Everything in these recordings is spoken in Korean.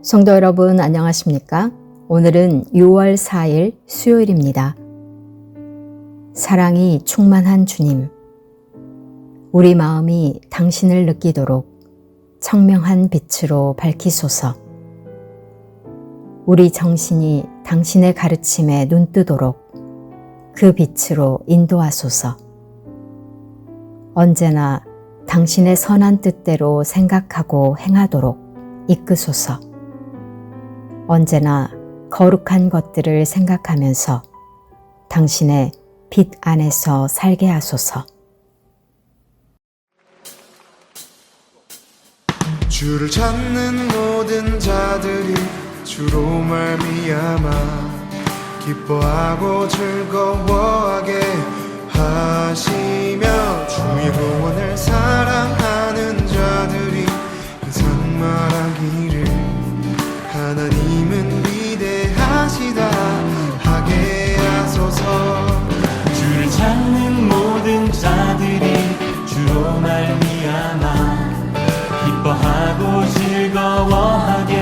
성도 여러분 안녕하십니까? 오늘은 6월 4일 수요일입니다. 사랑이 충만한 주님, 우리 마음이 당신을 느끼도록 청명한 빛으로 밝히소서. 우리 정신이 당신의 가르침에 눈뜨도록 그 빛으로 인도하소서. 언제나 당신의 선한 뜻대로 생각하고 행하도록 이끄소서. 언제나 거룩한 것들을 생각하면서 당신의 빛 안에서 살게 하소서. 주를 찾는 모든 자들이 주로 말미암아 기뻐하고 즐거워하게 하시며 주의 구원을 사랑하는 자들이 항상 말하기를 하나님은 위대하시다 하게 하소서. 주를 찾는 모든 자들이 주로 말미암아 기뻐하고 즐거워하게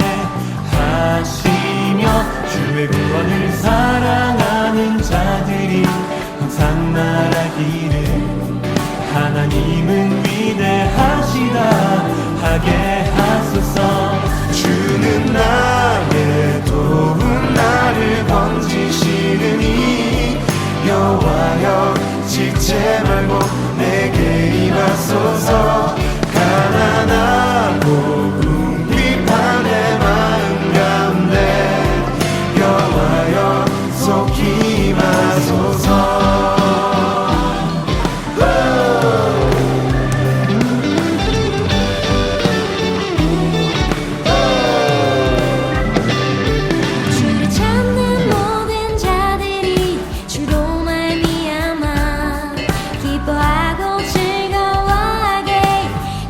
하시며 주의 구원을 사랑하는 자들이 항상 말하기를 하나님은 위대하시다 하게 하소서. 주는 나의 도움 나를 건지시느니 여호와여 지체 말고 내게 임하소서. 가난하고 궁핍한 내 마음 가운데 여호와여 속히 임하소서. 주를 찾는 모든 자들이 주로 말미암아 기뻐하고 즐거워하게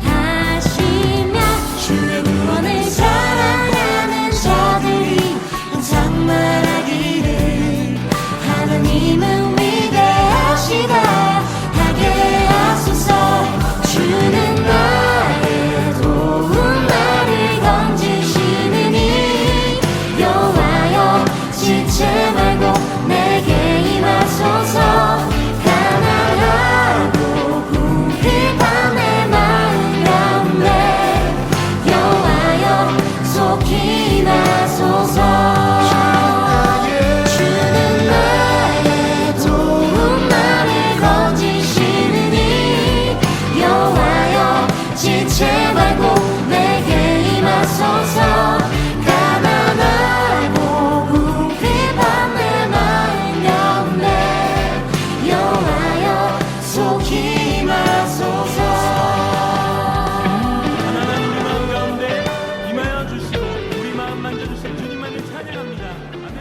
하시며 주의 구원을 사랑하는 자들이 항상 말하기를 하나님은 위대하시다 하게 하소서. 주는 나의 도움 나를 건지시느니 여호와여 지체 말고 내게 임하소서. 가난하고 궁핍한 내 마음 가운데 여호와여 속히 임하소서. 주는 나의 도움 나를 건지시느니 여호와여 지체 말고 내게 임하소서. 가난하고 궁핍한 내 마음 가운데 여호와여 속히 임하소서. 하나님의 마음 가운데 임하여 주시고 우리 마음 만져주신 주님만을 찬양합니다. 아멘.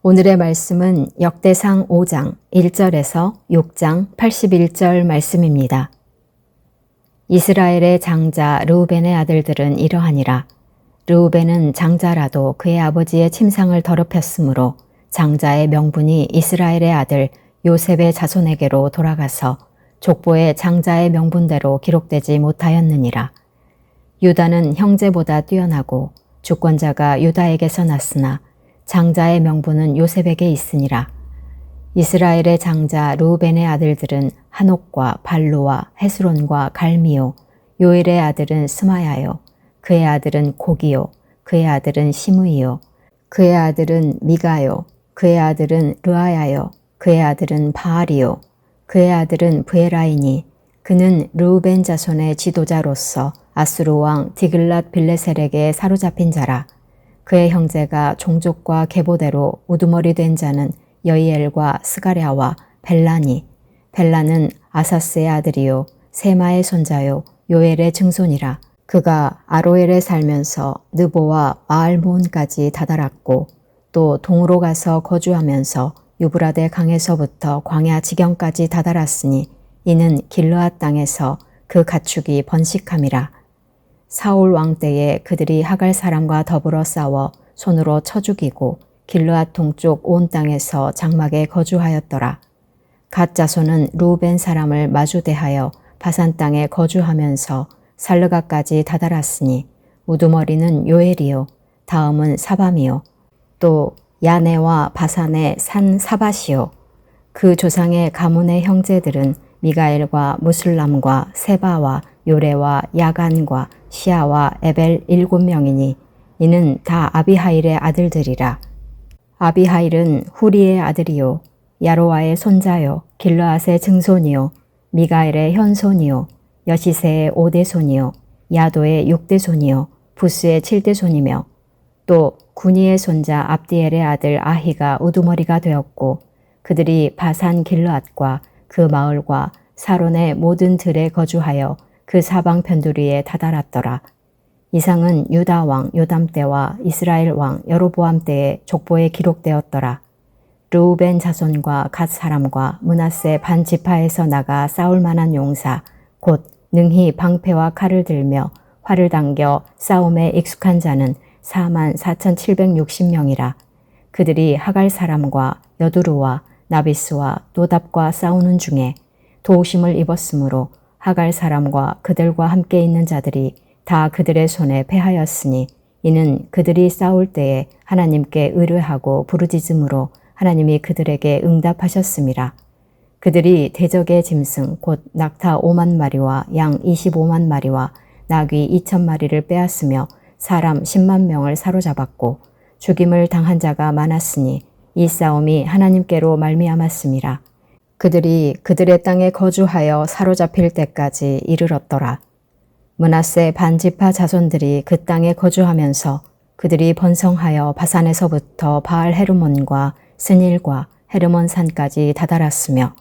오늘의 말씀은 역대상 5장 1절에서 6장 81절 말씀입니다. 이스라엘의 장자 르우벤의 아들들은 이러하니라. 르우벤은 장자라도 그의 아버지의 침상을 더럽혔으므로 장자의 명분이 이스라엘의 아들 요셉의 자손에게로 돌아가서 족보의 장자의 명분대로 기록되지 못하였느니라. 유다는 형제보다 뛰어나고 주권자가 유다에게서 났으나 장자의 명분은 요셉에게 있으니라. 이스라엘의 장자 르우벤의 아들들은 한옥과 발로와 헤스론과 갈미요, 요엘의 아들은 스마야요, 그의 아들은 고기요, 그의 아들은 시므이요, 그의 아들은 미가요, 그의 아들은 르아야요, 그의 아들은 바알이요, 그의 아들은 브에라이니. 그는 르우벤 자손의 지도자로서 아수르 왕 디글랏 빌레셀에게 사로잡힌 자라. 그의 형제가 종족과 계보대로 우두머리 된 자는 여이엘과 스가랴와 벨라니. 벨라는 아사스의 아들이요 세마의 손자요 요엘의 증손이라. 그가 아로엘에 살면서 느보와 마알몬까지 다다랐고 또 동으로 가서 거주하면서 유브라데 강에서부터 광야 지경까지 다다랐으니 이는 길르앗 땅에서 그 가축이 번식함이라. 사울 왕 때에 그들이 하갈 사람과 더불어 싸워 손으로 쳐 죽이고 길르앗 동쪽 온 땅에서 장막에 거주하였더라. 갓 자손은 르우벤 사람을 마주 대하여 바산 땅에 거주하면서 살르가까지 다다랐으니 우두머리는 요엘이요 다음은 사밤이요 또 야네와 바산의 산 사밧이요 그 조상의 가문의 형제들은 미가엘과 무술람과 세바와 요레와 야간과 시아와 에벨 7명이니 이는 다 아비하일의 아들들이라. 아비하일은 후리의 아들이요 야로와의 손자요 길르앗의 증손이요 미가엘의 현손이요 여시세의 5대손이요 야도의 6대손이요 부스의 7대손이며 또 구니의 손자 압디엘의 아들 아히가 우두머리가 되었고 그들이 바산 길르앗과 그 마을과 사론의 모든 들에 거주하여 그 사방 편두리에 다다랐더라. 이상은 유다 왕 요담 때와 이스라엘 왕 여로보암 때의 족보에 기록되었더라. 르우벤 자손과 갓 사람과 므낫세 반 지파에서 나가 싸울 만한 용사 곧 능히 방패와 칼을 들며 활을 당겨 싸움에 익숙한 자는 44,760명이라. 그들이 하갈 사람과 여두루와 나비스와 노답과 싸우는 중에 도우심을 입었으므로 하갈 사람과 그들과 함께 있는 자들이 다 그들의 손에 패하였으니 이는 그들이 싸울 때에 하나님께 의뢰하고 부르짖음으로 하나님이 그들에게 응답하셨음이라. 그들이 대적의 짐승 곧 낙타 5만 마리와 양 25만 마리와 나귀 2천 마리를 빼앗으며 사람 10만 명을 사로잡았고 죽임을 당한 자가 많았으니 이 싸움이 하나님께로 말미암았음이라. 그들이 그들의 땅에 거주하여 사로잡힐 때까지 이르렀더라. 므낫세 반지파 자손들이 그 땅에 거주하면서 그들이 번성하여 바산에서부터 바알 헤르몬과 스닐과 헤르몬 산까지 다다랐으며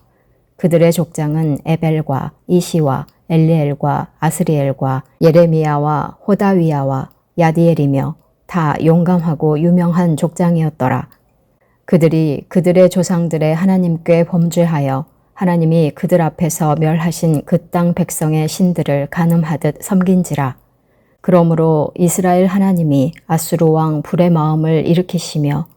그들의 족장은 에벨과 이시와 엘리엘과 아스리엘과 예레미야와 호다위야와 야디엘이며 다 용감하고 유명한 족장이었더라. 그들이 그들의 조상들의 하나님께 범죄하여 하나님이 그들 앞에서 멸하신 그 땅 백성의 신들을 간음하듯 섬긴지라. 그러므로 이스라엘 하나님이 아수르 왕 불의 마음을 일으키시며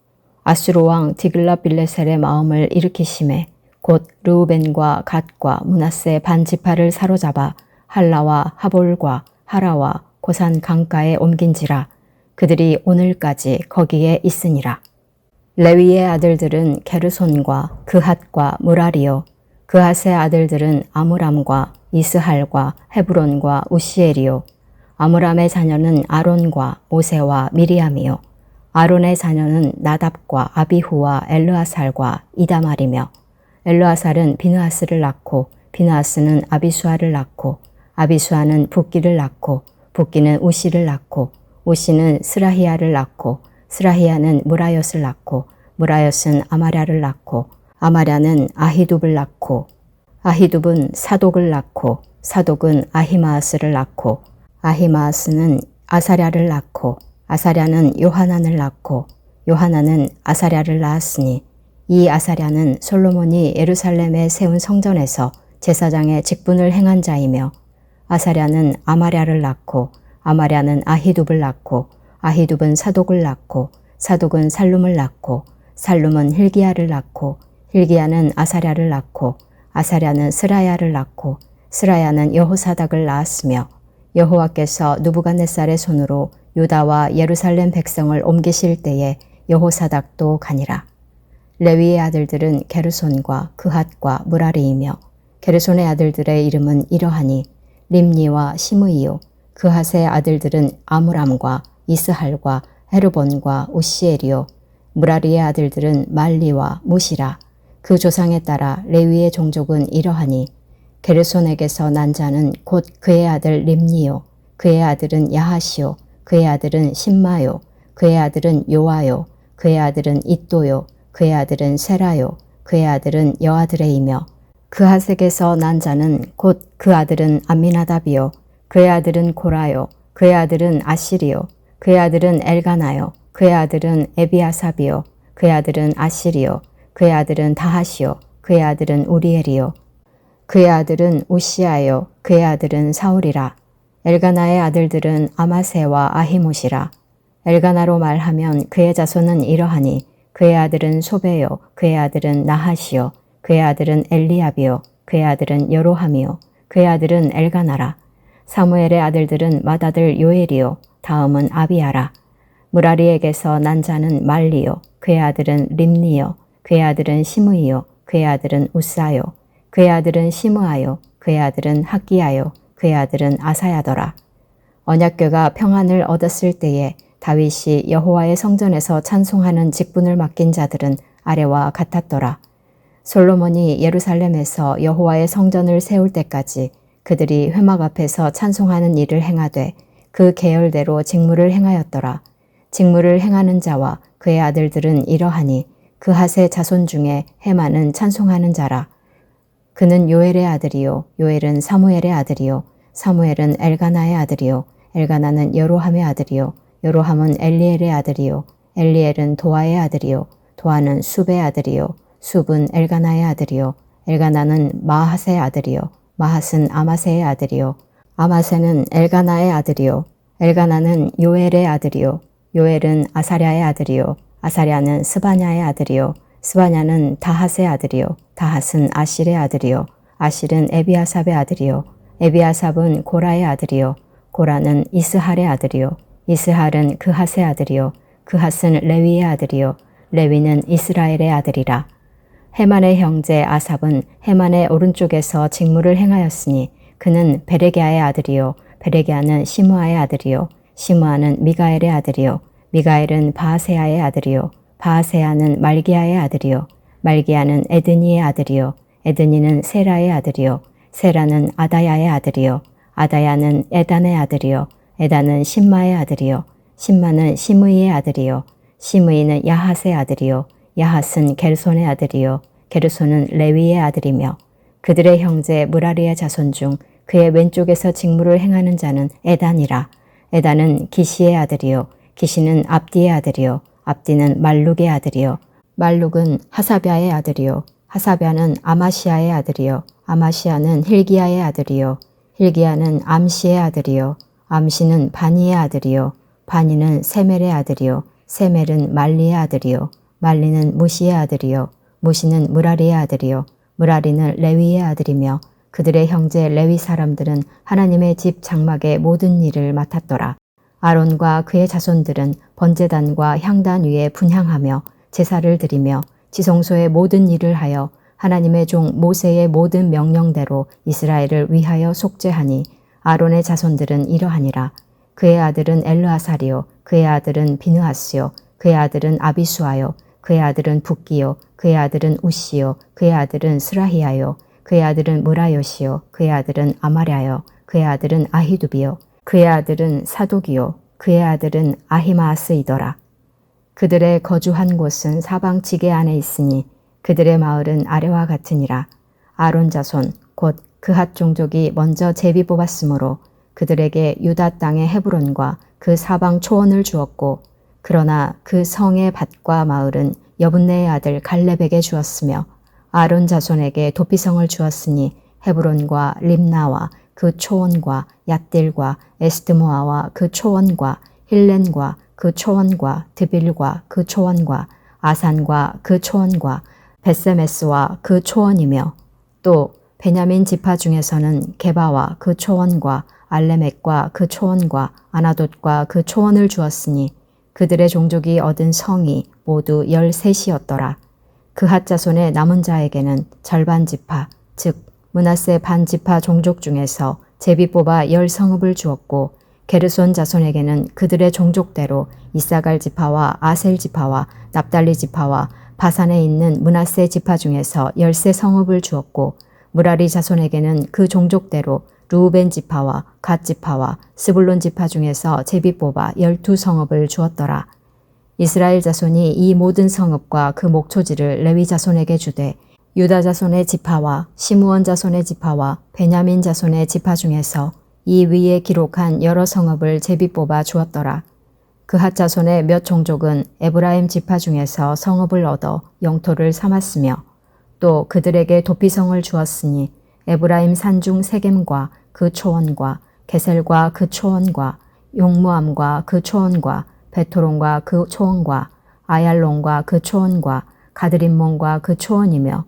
아수르 왕 디글라빌레셀의 마음을 일으키심에 곧 르우벤과 갓과 므낫세 반지파를 사로잡아 할라와 하볼과 하라와 고산 강가에 옮긴지라. 그들이 오늘까지 거기에 있으니라. 레위의 아들들은 게르손과 그핫과 무라리요 그핫의 아들들은 아므람과 이스할과 헤브론과 우시엘이요 아므람의 자녀는 아론과 모세와 미리암이요 아론의 자녀는 나답과 아비후와 엘르아살과 이다말이며 엘르아살은 비느하스를 낳고 비느하스는 아비수아를 낳고 아비수아는 붓기를 낳고 붓기는 우시를 낳고 우시는 스라히야를 낳고 스라히야는 무라옅을 낳고 무라옅은 아마랴를 낳고 아마랴는 아히둡을 낳고 아히둡은 사독을 낳고 사독은 아히마아스를 낳고 아히마아스는 아사랴를 낳고 아사랴는 요하난을 낳고 요하난은 아사랴를 낳았으니 이 아사랴는 솔로몬이 예루살렘에 세운 성전에서 제사장의 직분을 행한 자이며 아사랴는 아마랴를 낳고 아마랴는 아히둡을 낳고 아히둡은 사독을 낳고 사독은 살룸을 낳고 살룸은 hil기야를 낳고 hil기야는 아사랴를 낳고 아사랴는 스라야를 낳고 스라야는 여호사닥을 낳았으며 여호와께서 느부갓네살의 손으로 유다와 예루살렘 백성을 옮기실 때에 여호사닥도 가니라. 레위의 아들들은 게르손과 그핫과 무라리이며 게르손의 아들들의 이름은 이러하니 림니와 시므이요 그핫의 아들들은 아므람과 이스할과 헤르본과 우시엘이요 무라리의 아들들은 말리와 무시라. 그 조상에 따라 레위의 종족은 이러하니 게르손에게서 난 자는 곧 그의 아들 림니요 그의 아들은 야하시요 그의 아들은 심마요 그의 아들은 요아요 그의 아들은 잇도요 그의 아들은 세라요 그의 아들은 여아드레이며 그핫에게서 난 자는 곧 그 아들은 암미나답이요 그의 아들은 고라요 그의 아들은 아시리요 그의 아들은 엘가나요 그의 아들은 에비아삽이요 그의 아들은 아시리요 그의 아들은 다하시요 그의 아들은 우리엘이요 그의 아들은 우시아요 그의 아들은 사울이라. 엘가나의 아들들은 아마세와 아히못이라. 엘가나로 말하면 그의 자손은 이러하니 그의 아들은 소베요 그의 아들은 나하시요 그의 아들은 엘리압이요 그의 아들은 여로함이요 그의 아들은 엘가나라. 사무엘의 아들들은 맏아들 요엘이요 다음은 아비야라. 무라리에게서 난 자는 말리요 그의 아들은 림니요 그의 아들은 시므이요 그의 아들은 우사요 그의 아들은 시므아요 그의 아들은 학기야요 그의 아들은 아사야더라. 언약궤가 평안을 얻었을 때에 다윗이 여호와의 성전에서 찬송하는 직분을 맡긴 자들은 아래와 같았더라. 솔로몬이 예루살렘에서 여호와의 성전을 세울 때까지 그들이 회막 앞에서 찬송하는 일을 행하되 그 계열대로 직무를 행하였더라. 직무를 행하는 자와 그의 아들들은 이러하니 그핫의 자손 중에 헤만은 찬송하는 자라. 그는 요엘의 아들이요 요엘은 사무엘의 아들이요 사무엘은 엘가나의 아들이요 엘가나는 여로함의 아들이요 여로함은 엘리엘의 아들이요 엘리엘은 도아의 아들이요 도아는 숲의 아들이요 숲은 엘가나의 아들이요 엘가나는 마핫의 아들이요 마핫은 아마세의 아들이요 아마세는 엘가나의 아들이요 엘가나는 요엘의 아들이요 요엘은 아사랴의 아들이요 아사랴는 스바냐의 아들이요 스바냐는 다핫의 아들이요 다핫은 아실의 아들이요 아실은 에비아삽의 아들이요 에비아삽은 고라의 아들이요 고라는 이스할의 아들이요 이스할은 그핫의 아들이요 그핫은 레위의 아들이요 레위는 이스라엘의 아들이라. 헤만의 형제 아삽은 헤만의 오른쪽에서 직무를 행하였으니 그는 베레기야의 아들이요 베레기야는 시므아의 아들이요 시므아는 미가엘의 아들이요 미가엘은 바하세야의 아들이요 바하세야는 말기야의 아들이요 말기야는 에드니의 아들이요 에드니는 세라의 아들이요 세라는 아다야의 아들이요 아다야는 에단의 아들이요 에단은 심마의 아들이요 심마는 시므이의 아들이요 시므이는 야핫의 아들이요 야핫은 게르손의 아들이요 게르손은 레위의 아들이며 그들의 형제 무라리의 자손 중 그의 왼쪽에서 직무를 행하는 자는 에단이라. 에단은 기시의 아들이요 기시는 압디의 아들이요 압디는 말룩의 아들이요 말룩은 하사비아의 아들이요 하사비아는 아마시아의 아들이요 아마시아는 힐기야의 아들이요 힐기야는 암시의 아들이요 암시는 바니의 아들이요 바니는 세멜의 아들이요 세멜은 말리의 아들이요 말리는 무시의 아들이요 무시는 무라리의 아들이요 무라리는 레위의 아들이며 그들의 형제 레위 사람들은 하나님의 집 장막의 모든 일을 맡았더라. 아론과 그의 자손들은 번제단과 향단 위에 분향하며 제사를 드리며 지성소의 모든 일을 하여 하나님의 종 모세의 모든 명령대로 이스라엘을 위하여 속죄하니 아론의 자손들은 이러하니라. 그의 아들은 엘르아살이요 그의 아들은 비느하스요 그의 아들은 아비수아요 그의 아들은 붓기요 그의 아들은 우시요 그의 아들은 스라히야요 그의 아들은 무라요시요 그의 아들은 아마랴요 그의 아들은 아히두비요 그의 아들은 사독이요 그의 아들은 아히마아스이더라. 그들의 거주한 곳은 사방 지게 안에 있으니 그들의 마을은 아래와 같으니라. 아론 자손 곧 그핫 종족이 먼저 제비 뽑았으므로 그들에게 유다 땅의 헤브론과 그 사방 초원을 주었고 그러나 그 성의 밭과 마을은 여분네의 아들 갈렙에게 주었으며 아론 자손에게 도피성을 주었으니 헤브론과 림나와 그 초원과 얏딜과 에스드모아와 그 초원과 힐렌과 그 초원과 드빌과 그 초원과 아산과 그 초원과 벳세메스와 그 초원이며 또 베냐민 지파 중에서는 게바와 그 초원과 알레멕과 그 초원과 아나돗과 그 초원을 주었으니 그들의 종족이 얻은 성이 모두 13이었더라. 그핫 자손의 남은 자에게는 절반 지파 즉 므낫세 반 지파 종족 중에서 제비 뽑아 10성읍을 주었고 게르손 자손에게는 그들의 종족대로 이사갈 지파와 아셀 지파와 납달리 지파와 바산에 있는 므낫세 지파 중에서 13성읍을 주었고 무라리 자손에게는 그 종족대로 르우벤 지파와 갓 지파와 스불론 지파 중에서 제비 뽑아 12성읍을 주었더라. 이스라엘 자손이 이 모든 성읍과 그 목초지를 레위 자손에게 주되 유다 자손의 지파와 시므온 자손의 지파와 베냐민 자손의 지파 중에서 이 위에 기록한 여러 성읍을 제비 뽑아 주었더라. 그핫 자손의 몇 종족은 에브라임 지파 중에서 성읍을 얻어 영토를 삼았으며 또 그들에게 도피성을 주었으니 에브라임 산중 세겜과 그 초원과 게셀과 그 초원과 용무암과 그 초원과 베토론과 그 초원과 아얄론과 그 초원과 가드림몬과 그 초원이며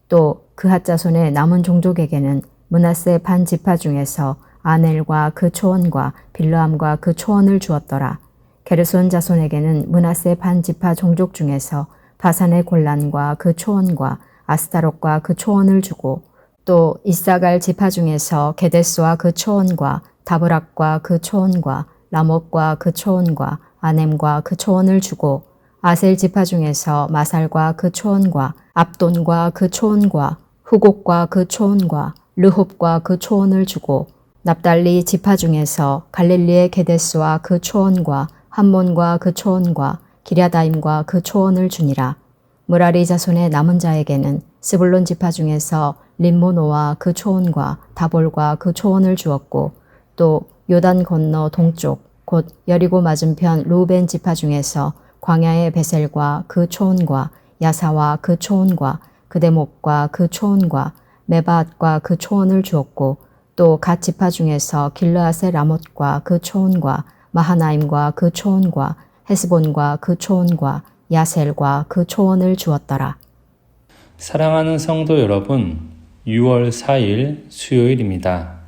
또 그핫 자손의 남은 종족에게는 므낫세 반 지파 중에서 아넬과 그 초원과 빌르암과 그 초원을 주었더라. 게르손 자손에게는 므낫세 반 지파 종족 중에서 바산의 골란과 그 초원과 아스타롯과 그 초원을 주고 또 이사갈 지파 중에서 게데스와 그 초원과 다브락과 그 초원과 라못과 그 초원과 아넴과 그 초원을 주고 아셀 지파 중에서 마살과 그 초원과 압돈과 그 초원과 후곡과 그 초원과 르홉과 그 초원을 주고 납달리 지파 중에서 갈릴리의 게데스와 그 초원과 함몬과 그 초원과 기랴다임과 그 초원을 주니라. 므라리 자손의 남은 자에게는 스불론 지파 중에서 림모노와 그 초원과 다볼과 그 초원을 주었고 또 요단 건너 동쪽 곧 여리고 맞은편 루벤 지파 중에서 광야의 베셀과 그 초원과 야사와 그 초원과 그대목과 그 초원과 메바앗과 그 초원을 주었고 또 갓 지파 중에서 길르앗의 라못과 그 초원과 마하나임과 그 초원과 헤스본과 그 초원과 야셀과 그 초원을 주었더라. 사랑하는 성도 여러분, 6월 4일 수요일입니다.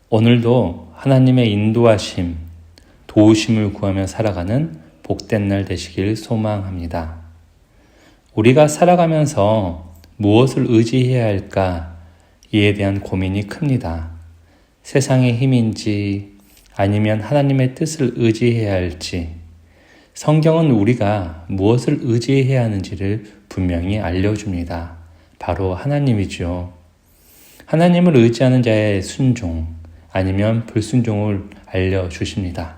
오늘도 하나님의 인도하심, 도우심을 구하며 살아가는 복된 날 되시길 소망합니다. 우리가 살아가면서 무엇을 의지해야 할까? 이에 대한 고민이 큽니다. 세상의 힘인지 아니면 하나님의 뜻을 의지해야 할지, 성경은 우리가 무엇을 의지해야 하는지를 분명히 알려줍니다. 바로 하나님이죠. 하나님을 의지하는 자의 순종 아니면 불순종을 알려주십니다.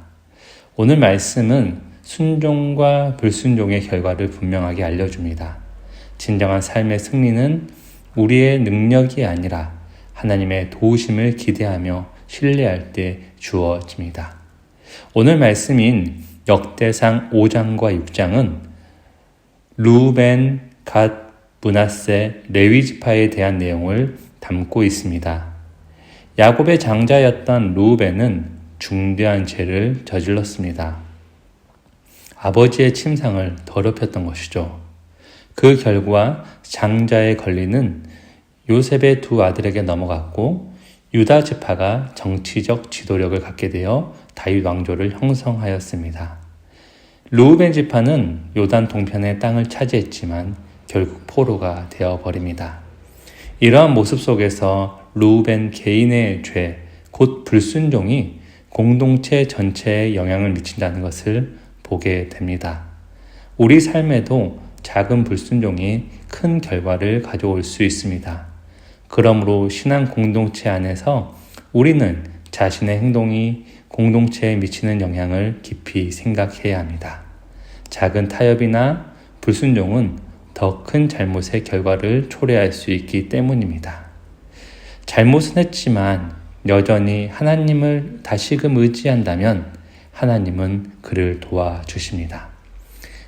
오늘 말씀은 순종과 불순종의 결과를 분명하게 알려줍니다. 진정한 삶의 승리는 우리의 능력이 아니라 하나님의 도우심을 기대하며 신뢰할 때 주어집니다. 오늘 말씀인 역대상 5장과 6장은 루벤, 갓, 므낫세, 레위 지파에 대한 내용을 담고 있습니다. 야곱의 장자였던 루벤은 중대한 죄를 저질렀습니다. 아버지의 침상을 더럽혔던 것이죠. 그 결과 장자의 권리는 요셉의 두 아들에게 넘어갔고 유다 지파가 정치적 지도력을 갖게 되어 다윗 왕조를 형성하였습니다. 르우벤 지파는 요단 동편의 땅을 차지했지만 결국 포로가 되어버립니다. 이러한 모습 속에서 르우벤 개인의 죄, 곧 불순종이 공동체 전체에 영향을 미친다는 것을 보게 됩니다. 우리 삶에도 작은 불순종이 큰 결과를 가져올 수 있습니다. 그러므로 신앙 공동체 안에서 우리는 자신의 행동이 공동체에 미치는 영향을 깊이 생각해야 합니다. 작은 타협이나 불순종은 더 큰 잘못의 결과를 초래할 수 있기 때문입니다. 잘못은 했지만 여전히 하나님을 다시금 의지한다면 하나님은 그를 도와주십니다.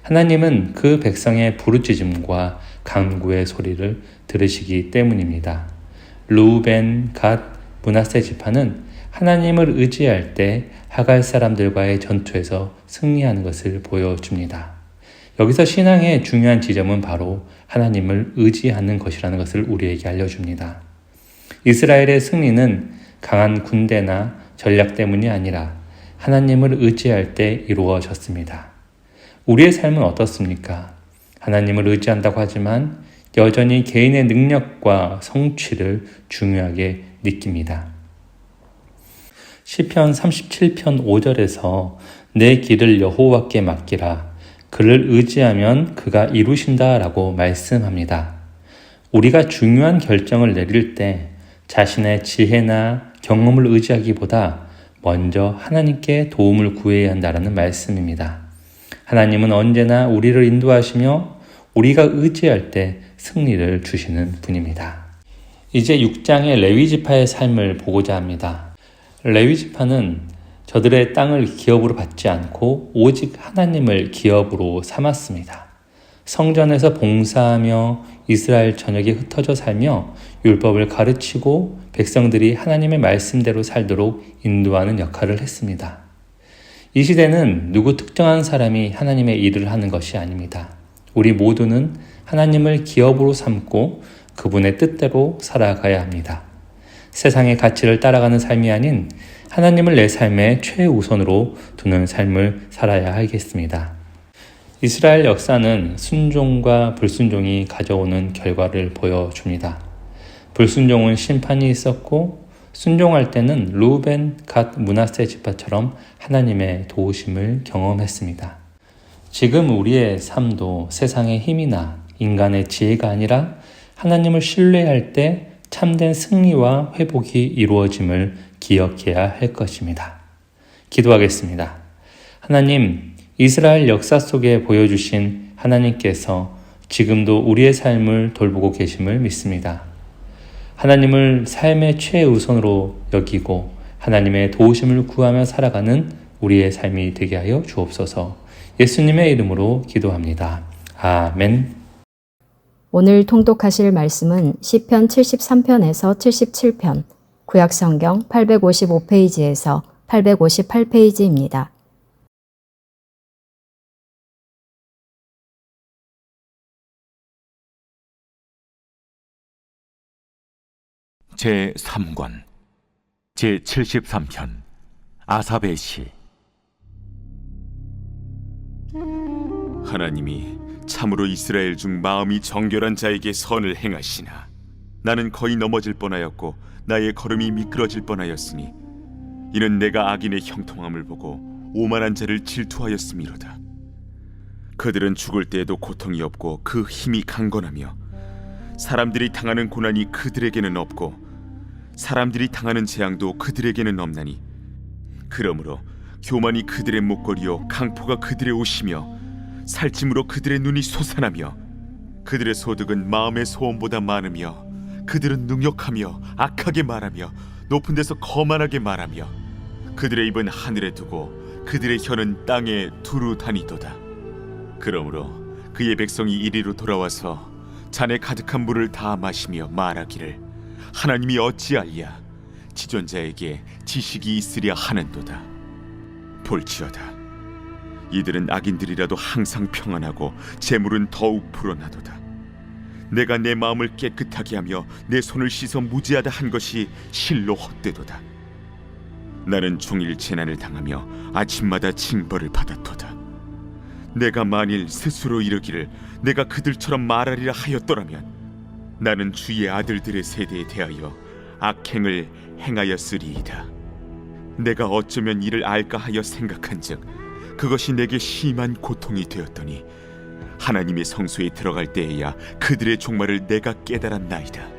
하나님은 그 백성의 부르짖음과 간구의 소리를 들으시기 때문입니다. 르우벤, 갓, 므낫세 지파는 하나님을 의지할 때 하갈 사람들과의 전투에서 승리하는 것을 보여줍니다. 여기서 신앙의 중요한 지점은 바로 하나님을 의지하는 것이라는 것을 우리에게 알려줍니다. 이스라엘의 승리는 강한 군대나 전략 때문이 아니라 하나님을 의지할 때 이루어졌습니다. 우리의 삶은 어떻습니까? 하나님을 의지한다고 하지만 여전히 개인의 능력과 성취를 중요하게 느낍니다. 시편 37편 5절에서 내 길을 여호와께 맡기라. 그를 의지하면 그가 이루신다라고 말씀합니다. 우리가 중요한 결정을 내릴 때 자신의 지혜나 경험을 의지하기보다 먼저 하나님께 도움을 구해야 한다는 말씀입니다. 하나님은 언제나 우리를 인도하시며 우리가 의지할 때 승리를 주시는 분입니다. 이제 6장의 레위 지파의 삶을 보고자 합니다. 레위 지파는 저들의 땅을 기업으로 받지 않고 오직 하나님을 기업으로 삼았습니다. 성전에서 봉사하며 이스라엘 전역에 흩어져 살며 율법을 가르치고 백성들이 하나님의 말씀대로 살도록 인도하는 역할을 했습니다. 이 시대는 누구 특정한 사람이 하나님의 일을 하는 것이 아닙니다. 우리 모두는 하나님을 기업으로 삼고 그분의 뜻대로 살아가야 합니다. 세상의 가치를 따라가는 삶이 아닌 하나님을 내 삶의 최우선으로 두는 삶을 살아야 하겠습니다. 이스라엘 역사는 순종과 불순종이 가져오는 결과를 보여줍니다. 불순종은 심판이 있었고 순종할 때는 루벤, 갓, 므낫세 지파처럼 하나님의 도우심을 경험했습니다. 지금 우리의 삶도 세상의 힘이나 인간의 지혜가 아니라 하나님을 신뢰할 때 참된 승리와 회복이 이루어짐을 기억해야 할 것입니다. 기도하겠습니다. 하나님, 이스라엘 역사 속에 보여주신 하나님께서 지금도 우리의 삶을 돌보고 계심을 믿습니다. 하나님을 삶의 최우선으로 여기고 하나님의 도우심을 구하며 살아가는 우리의 삶이 되게 하여 주옵소서. 예수님의 이름으로 기도합니다. 아멘. 오늘 통독하실 말씀은 시편 73편에서 77편, 구약성경 855페이지에서 858페이지입니다. 제3권 제73편 아삽의 시. 하나님이 참으로 이스라엘 중 마음이 정결한 자에게 선을 행하시나 나는 거의 넘어질 뻔하였고 나의 걸음이 미끄러질 뻔하였으니 이는 내가 악인의 형통함을 보고 오만한 자를 질투하였음이로다. 그들은 죽을 때에도 고통이 없고 그 힘이 강건하며 사람들이 당하는 고난이 그들에게는 없고 사람들이 당하는 재앙도 그들에게는 없나니 그러므로 교만이 그들의 목걸이요 강포가 그들의 옷이며 살찜으로 그들의 눈이 솟아나며 그들의 소득은 마음의 소원보다 많으며 그들은 능욕하며 악하게 말하며 높은 데서 거만하게 말하며 그들의 입은 하늘에 두고 그들의 혀는 땅에 두루 다니도다. 그러므로 그의 백성이 이리로 돌아와서 잔에 가득한 물을 다 마시며 말하기를 하나님이 어찌알랴 지존자에게 지식이 있으랴 하는도다. 볼지어다 이들은 악인들이라도 항상 평안하고 재물은 더욱 불어나도다. 내가 내 마음을 깨끗하게 하며 내 손을 씻어 무죄하다 한 것이 실로 헛되도다. 나는 종일 재난을 당하며 아침마다 징벌을 받았도다. 내가 만일 스스로 이르기를 내가 그들처럼 말하리라 하였더라면 나는 주의 아들들의 세대에 대하여 악행을 행하였으리이다. 내가 어쩌면 이를 알까 하여 생각한즉 그것이 내게 심한 고통이 되었더니 하나님의 성소에 들어갈 때에야 그들의 종말을 내가 깨달았나이다.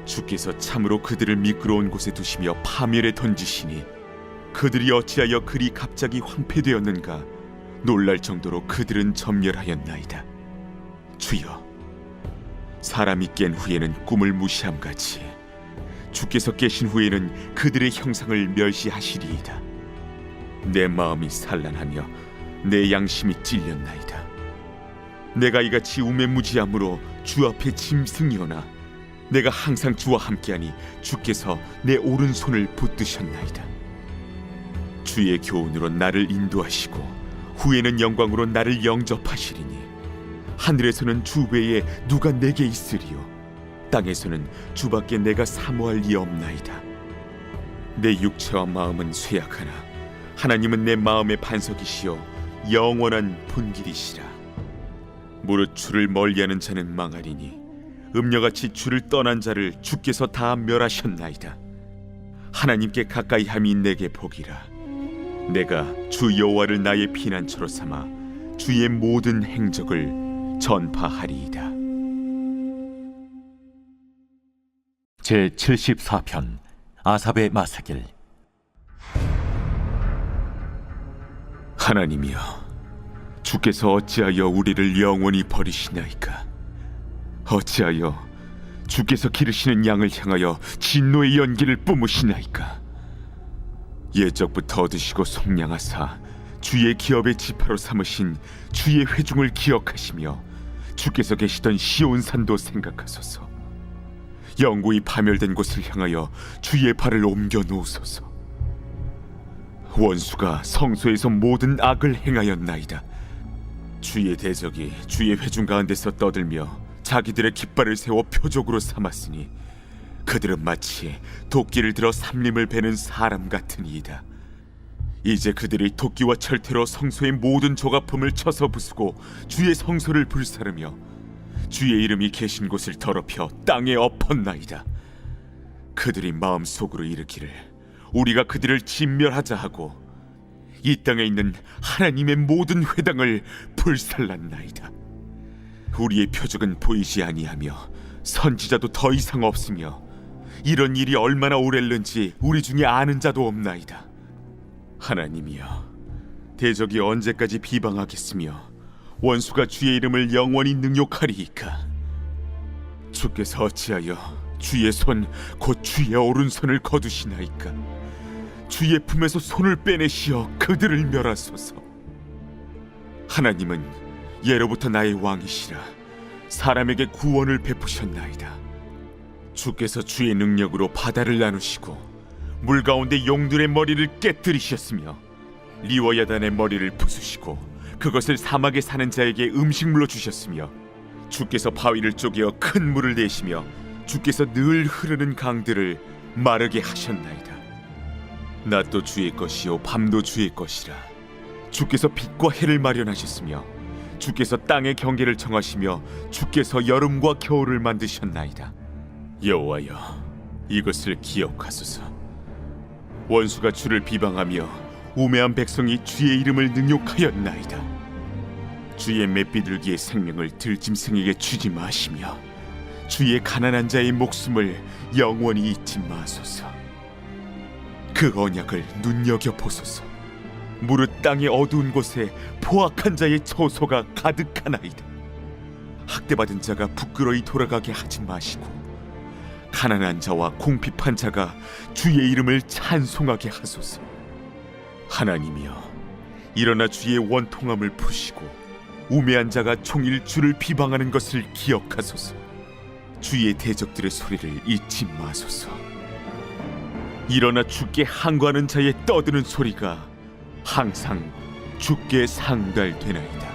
주께서 참으로 그들을 미끄러운 곳에 두시며 파멸에 던지시니 그들이 어찌하여 그리 갑자기 황폐되었는가 놀랄 정도로 그들은 점멸하였나이다. 주여, 사람이 깬 후에는 꿈을 무시함같이 주께서 깨신 후에는 그들의 형상을 멸시하시리이다. 내 마음이 산란하며 내 양심이 찔렸나이다. 내가 이같이 우매무지함으로 주 앞에 짐승이오나 내가 항상 주와 함께하니 주께서 내 오른손을 붙드셨나이다. 주의 교훈으로 나를 인도하시고 후에는 영광으로 나를 영접하시리니 하늘에서는 주 외에 누가 내게 있으리요 땅에서는 주밖에 내가 사모할 리 없나이다. 내 육체와 마음은 쇠약하나 하나님은 내 마음의 반석이시요 영원한 분길이시라. 무릇 주를 멀리하는 자는 망하리니 음녀같이 주를 떠난 자를 주께서 다 멸하셨나이다. 하나님께 가까이 함이 내게 복이라. 내가 주 여호와를 나의 피난처로 삼아 주의 모든 행적을 전파하리이다. 제74편 아삽의 마사길. 하나님이여, 주께서 어찌하여 우리를 영원히 버리시나이까? 어찌하여 주께서 기르시는 양을 향하여 진노의 연기를 뿜으시나이까? 옛적부터 얻으시고 속량하사 주의 기업의 지파로 삼으신 주의 회중을 기억하시며 주께서 계시던 시온산도 생각하소서. 영구히 파멸된 곳을 향하여 주의 발을 옮겨 놓으소서. 원수가 성소에서 모든 악을 행하였나이다. 주의 대적이 주의 회중 가운데서 떠들며 자기들의 깃발을 세워 표적으로 삼았으니 그들은 마치 도끼를 들어 삼림을 베는 사람 같으니이다. 이제 그들이 도끼와 철퇴로 성소의 모든 조각품을 쳐서 부수고 주의 성소를 불사르며 주의 이름이 계신 곳을 더럽혀 땅에 엎었나이다. 그들이 마음속으로 이르기를 우리가 그들을 진멸하자 하고 이 땅에 있는 하나님의 모든 회당을 불살랐나이다. 우리의 표적은 보이지 아니하며 선지자도 더 이상 없으며 이런 일이 얼마나 오랬는지 우리 중에 아는 자도 없나이다. 하나님이여, 대적이 언제까지 비방하겠으며 원수가 주의 이름을 영원히 능욕하리이까? 주께서 어찌하여 주의 손 곧 주의 오른손을 거두시나이까? 주의 품에서 손을 빼내시어 그들을 멸하소서. 하나님은 예로부터 나의 왕이시라 사람에게 구원을 베푸셨나이다. 주께서 주의 능력으로 바다를 나누시고 물 가운데 용들의 머리를 깨뜨리셨으며 리워야단의 머리를 부수시고 그것을 사막에 사는 자에게 음식물로 주셨으며 주께서 바위를 쪼개어 큰 물을 내시며 주께서 늘 흐르는 강들을 마르게 하셨나이다. 낮도 주의 것이요 밤도 주의 것이라. 주께서 빛과 해를 마련하셨으며 주께서 땅의 경계를 정하시며 주께서 여름과 겨울을 만드셨나이다. 여호와여, 이것을 기억하소서. 원수가 주를 비방하며 우매한 백성이 주의 이름을 능욕하였나이다. 주의 맷비둘기의 생명을 들짐승에게 주지 마시며 주의 가난한 자의 목숨을 영원히 잊지 마소서. 그 언약을 눈여겨보소서. 무릇 땅의 어두운 곳에 포악한 자의 처소가 가득하나이다. 학대받은 자가 부끄러이 돌아가게 하지 마시고 가난한 자와 궁핍한 자가 주의 이름을 찬송하게 하소서. 하나님이여, 일어나 주의 원통함을 푸시고 우매한 자가 종일 주를 비방하는 것을 기억하소서. 주의 대적들의 소리를 잊지 마소서. 일어나 주께 항거하는 자의 떠드는 소리가 항상 주께 상달되나이다.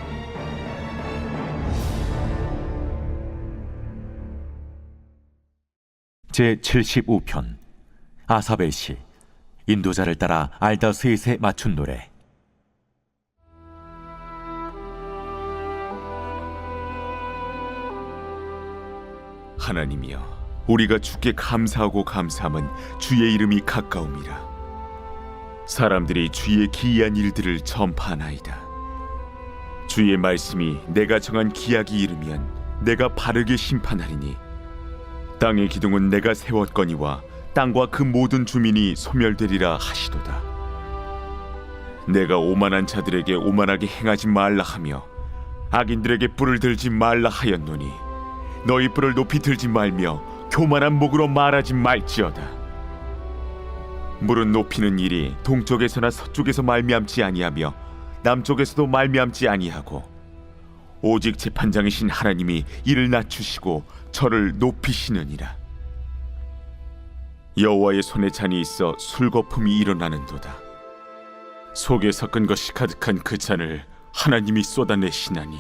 제75편 아삽의 시. 인도자를 따라 알다스잇에 맞춘 노래. 하나님이여, 우리가 주께 감사하고 감사함은 주의 이름이 가까움이라. 사람들이 주의 기이한 일들을 전파하나이다. 주의 말씀이 내가 정한 기약이 이르면 내가 바르게 심판하리니 땅의 기둥은 내가 세웠거니와 땅과 그 모든 주민이 소멸되리라 하시도다. 내가 오만한 자들에게 오만하게 행하지 말라 하며 악인들에게 뿔을 들지 말라 하였노니 너희 뿔을 높이 들지 말며 교만한 목으로 말하지 말지어다. 물은 높이는 일이 동쪽에서나 서쪽에서 말미암지 아니하며 남쪽에서도 말미암지 아니하고 오직 재판장이신 하나님이 이를 낮추시고 저를 높이시느니라. 여호와의 손에 잔이 있어 술거품이 일어나는도다. 속에 섞은 것이 가득한 그 잔을 하나님이 쏟아내시나니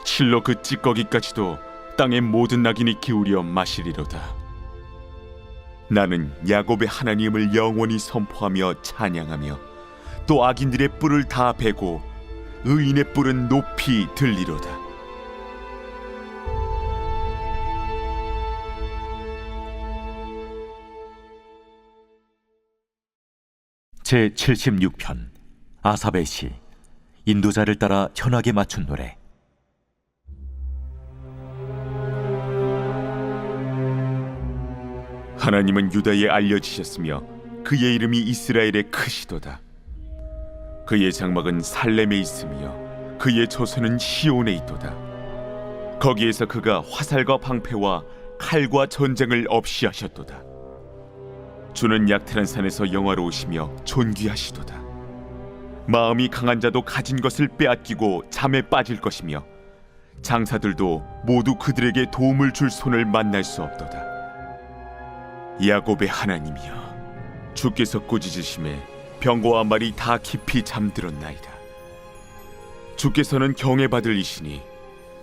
실로 그 찌꺼기까지도 땅의 모든 낙인이 기울여 마시리로다. 나는 야곱의 하나님을 영원히 선포하며 찬양하며 또 악인들의 뿔을 다 베고 의인의 뿔은 높이 들리로다. 제76편 아삽의 시. 인도자를 따라 현악에 맞춘 노래. 하나님은 유다에 알려지셨으며 그의 이름이 이스라엘에 크시도다. 그의 장막은 살렘에 있으며 그의 처소는 시온에 있도다. 거기에서 그가 화살과 방패와 칼과 전쟁을 없이 하셨도다. 주는 약탈한 산에서 영화로우시며 존귀하시도다. 마음이 강한 자도 가진 것을 빼앗기고 잠에 빠질 것이며 장사들도 모두 그들에게 도움을 줄 손을 만날 수 없도다. 야곱의 하나님이여, 주께서 꾸짖으심에 병거와 말이 다 깊이 잠들었나이다. 주께서는 경외받을 이시니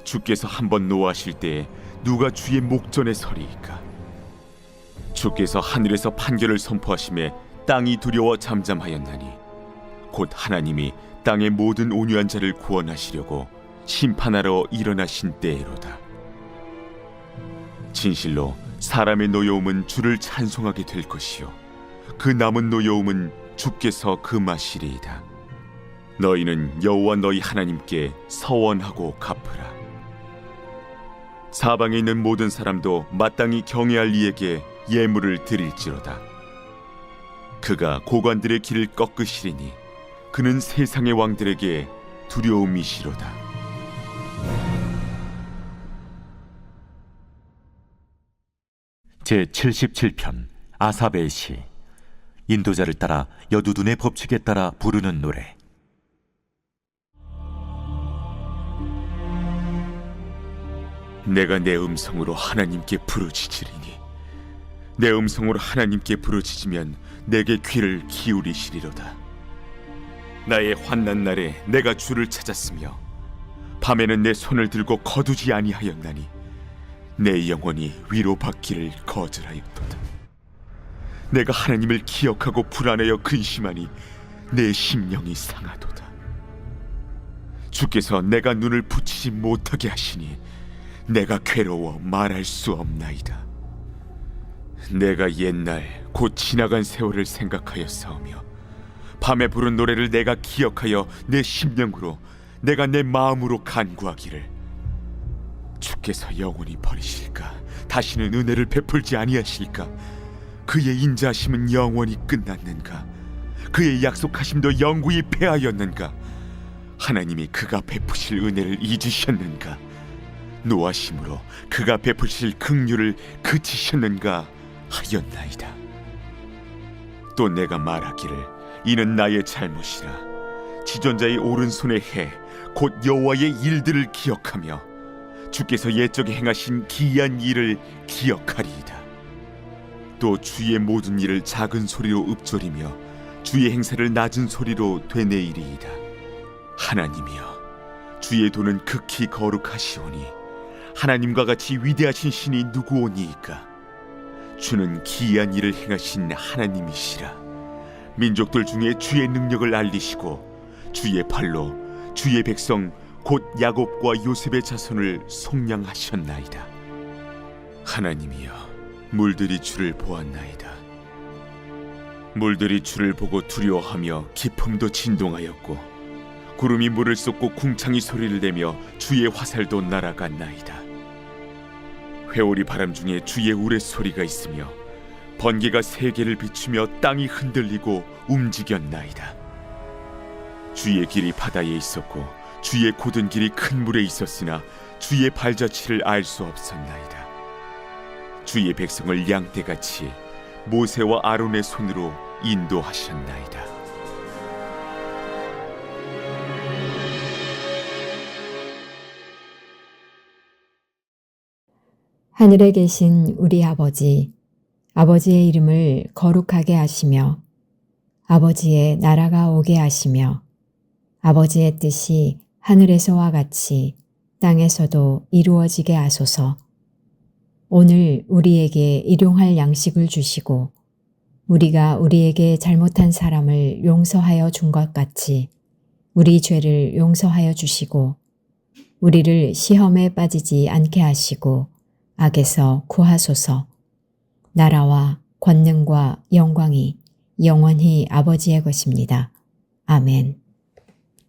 주께서 한번 노하실 때에 누가 주의 목전에 서리이까? 주께서 하늘에서 판결을 선포하심에 땅이 두려워 잠잠하였나니 곧 하나님이 땅의 모든 온유한 자를 구원하시려고 심판하러 일어나신 때에로다. 진실로 사람의 노여움은 주를 찬송하게 될 것이요 그 남은 노여움은 주께서 금하시리이다. 너희는 여호와 너희 하나님께 서원하고 갚으라. 사방에 있는 모든 사람도 마땅히 경외할 이에게 예물을 드릴지로다. 그가 고관들의 길을 꺾으시리니 그는 세상의 왕들에게 두려움이시로다. 제77편 아삽의 시. 인도자를 따라 여두둔의 법칙에 따라 부르는 노래. 내가 내 음성으로 하나님께 부르짖으리니 내 음성으로 하나님께 부르짖으면 내게 귀를 기울이시리로다. 나의 환난 날에 내가 주를 찾았으며 밤에는 내 손을 들고 거두지 아니하였나니 내 영혼이 위로받기를 거절하였도다. 내가 하나님을 기억하고 불안하여 근심하니 내 심령이 상하도다. 주께서 내가 눈을 붙이지 못하게 하시니 내가 괴로워 말할 수 없나이다. 내가 옛날 곧 지나간 세월을 생각하였사오며 밤에 부른 노래를 내가 기억하여 내 심령으로 내가 내 마음으로 간구하기를 주께서 영원히 버리실까? 다시는 은혜를 베풀지 아니하실까? 그의 인자하심은 영원히 끝났는가? 그의 약속하심도 영구히 패하였는가? 하나님이 그가 베푸실 은혜를 잊으셨는가? 노하심으로 그가 베푸실 긍휼을 그치셨는가 하였나이다. 또 내가 말하기를 이는 나의 잘못이라. 지존자의 오른손의 해 곧 여호와의 일들을 기억하며 주께서 옛적에 행하신 기이한 일을 기억하리이다. 또 주의 모든 일을 작은 소리로 읊조리며 주의 행사를 낮은 소리로 되뇌이리이다. 하나님이여, 주의 도는 극히 거룩하시오니 하나님과 같이 위대하신 신이 누구오니이까? 주는 기이한 일을 행하신 하나님이시라. 민족들 중에 주의 능력을 알리시고 주의 팔로 주의 백성 곧 야곱과 요셉의 자손을 속량하셨나이다. 하나님이여, 물들이 주를 보았나이다. 물들이 주를 보고 두려워하며 깊음도 진동하였고 구름이 물을 쏟고 궁창이 소리를 내며 주의 화살도 날아갔나이다. 회오리 바람 중에 주의 우레소리가 있으며 번개가 세계를 비추며 땅이 흔들리고 움직였나이다. 주의 길이 바다에 있었고 주의 곧은 길이 큰 물에 있었으나 주의 발자취를 알 수 없었나이다. 주의 백성을 양떼같이 모세와 아론의 손으로 인도하셨나이다. 하늘에 계신 우리 아버지, 아버지의 이름을 거룩하게 하시며 아버지의 나라가 오게 하시며 아버지의 뜻이 하늘에서와 같이 땅에서도 이루어지게 하소서. 오늘 우리에게 일용할 양식을 주시고 우리가 우리에게 잘못한 사람을 용서하여 준 것 같이 우리 죄를 용서하여 주시고 우리를 시험에 빠지지 않게 하시고 악에서 구하소서. 나라와 권능과 영광이 영원히 아버지의 것입니다. 아멘.